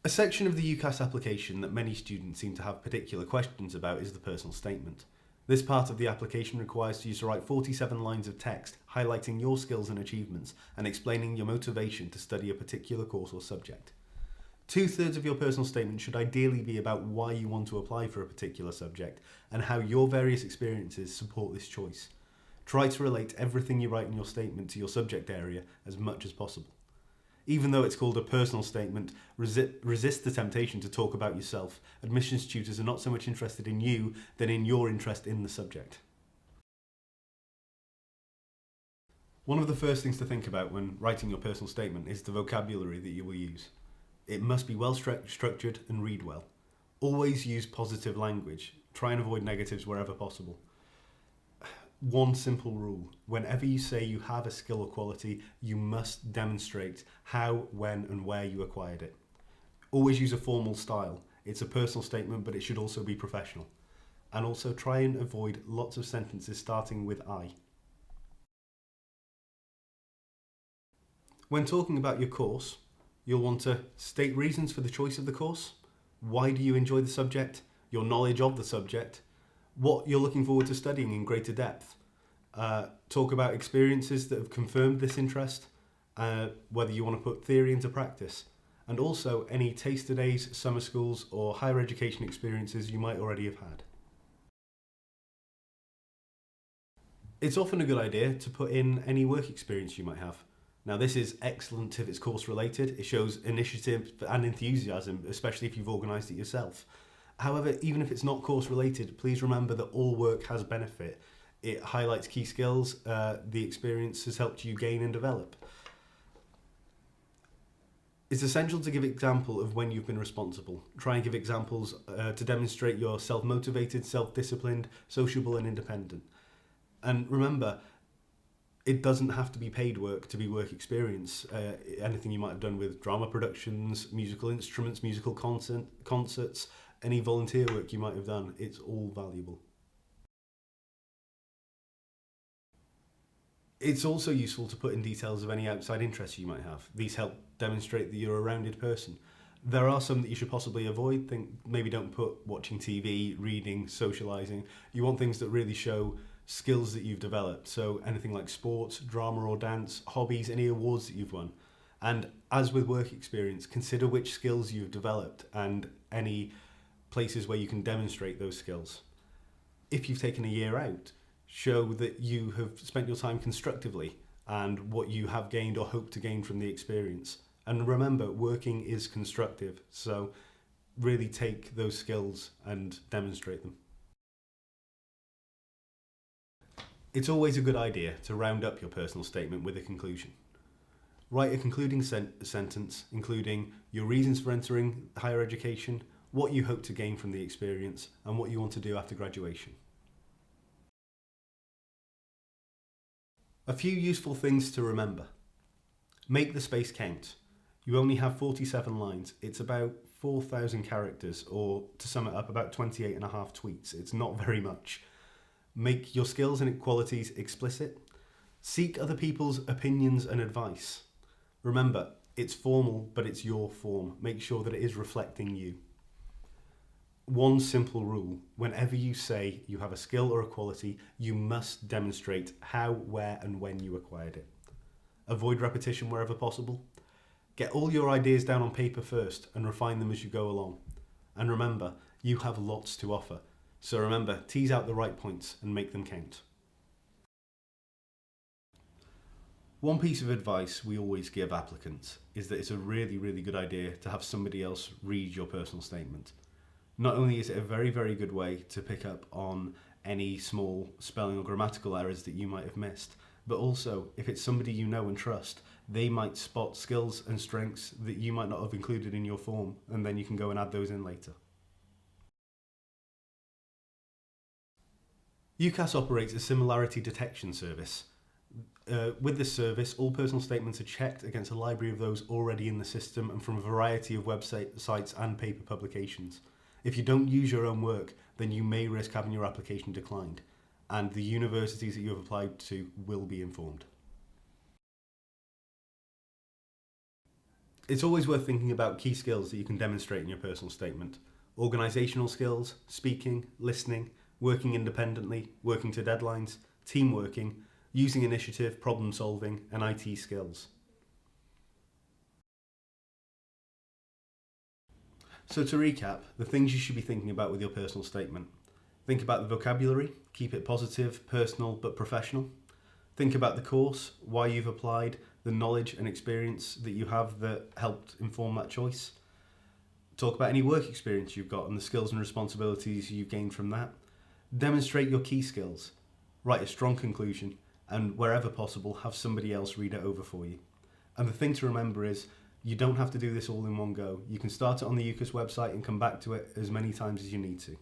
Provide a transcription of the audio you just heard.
A section of the UCAS application that many students seem to have particular questions about is the personal statement. This part of the application requires you to write 47 lines of text highlighting your skills and achievements and explaining your motivation to study a particular course or subject. 2/3 of your personal statement should ideally be about why you want to apply for a particular subject and how your various experiences support this choice. Try to relate everything you write in your statement to your subject area as much as possible. Even though it's called a personal statement, resist the temptation to talk about yourself. Admissions tutors are not so much interested in you than in your interest in the subject. One of the first things to think about when writing your personal statement is the vocabulary that you will use. It must be well structured and read well. Always use positive language. Try and avoid negatives wherever possible. One simple rule: whenever you say you have a skill or quality, you must demonstrate how, when and where you acquired it. Always use a formal style. It's a personal statement, but it should also be professional. And also try and avoid lots of sentences starting with I. When talking about your course, you'll want to state reasons for the choice of the course. Why do you enjoy the subject? Your knowledge of the subject. What you're looking forward to studying in greater depth. Talk about experiences that have confirmed this interest, whether you want to put theory into practice, and also any taster days, summer schools or higher education experiences you might already have had. It's often a good idea to put in any work experience you might have. Now, this is excellent if it's course related. It shows initiative and enthusiasm, especially if you've organised it yourself. However, even if it's not course related, please remember that all work has benefit. It highlights key skills the experience has helped you gain and develop. It's essential to give example of when you've been responsible. Try and give examples to demonstrate you're self-motivated, self-disciplined, sociable and independent. And remember, it doesn't have to be paid work to be work experience. Anything you might have done with drama productions, musical instruments, musical concerts, any volunteer work you might have done, it's all valuable. It's also useful to put in details of any outside interests you might have. These help demonstrate that you're a rounded person. There are some that you should possibly avoid. Maybe don't put watching TV, reading, socialising. You want things that really show skills that you've developed. So anything like sports, drama or dance, hobbies, any awards that you've won. And as with work experience, consider which skills you've developed and any places where you can demonstrate those skills. If you've taken a year out, show that you have spent your time constructively and what you have gained or hope to gain from the experience. And remember, working is constructive, so really take those skills and demonstrate them. It's always a good idea to round up your personal statement with a conclusion. Write a concluding sentence, including your reasons for entering higher education, what you hope to gain from the experience, and what you want to do after graduation. A few useful things to remember. Make the space count. You only have 47 lines. It's about 4,000 characters, or to sum it up, about 28.5 tweets. It's not very much. Make your skills and qualities explicit. Seek other people's opinions and advice. Remember, it's formal, but it's your form. Make sure that it is reflecting you. One simple rule: whenever you say you have a skill or a quality, you must demonstrate how, where and when you acquired it. Avoid repetition wherever possible. Get all your ideas down on paper first and refine them as you go along. And remember, you have lots to offer. So remember, tease out the right points and make them count. One piece of advice we always give applicants is that it's a really, really good idea to have somebody else read your personal statement. Not only is it a very, very good way to pick up on any small spelling or grammatical errors that you might have missed, but also if it's somebody you know and trust, they might spot skills and strengths that you might not have included in your form, and then you can go and add those in later. UCAS operates a similarity detection service. With this service, all personal statements are checked against a library of those already in the system and from a variety of websites and paper publications. If you don't use your own work, then you may risk having your application declined, and the universities that you have applied to will be informed. It's always worth thinking about key skills that you can demonstrate in your personal statement. Organisational skills, speaking, listening, working independently, working to deadlines, team working, using initiative, problem solving, and IT skills. So to recap, the things you should be thinking about with your personal statement. Think about the vocabulary, keep it positive, personal, but professional. Think about the course, why you've applied, the knowledge and experience that you have that helped inform that choice. Talk about any work experience you've got and the skills and responsibilities you've gained from that. Demonstrate your key skills. Write a strong conclusion, and wherever possible, have somebody else read it over for you. And the thing to remember is, you don't have to do this all in one go. You can start it on the UCAS website and come back to it as many times as you need to.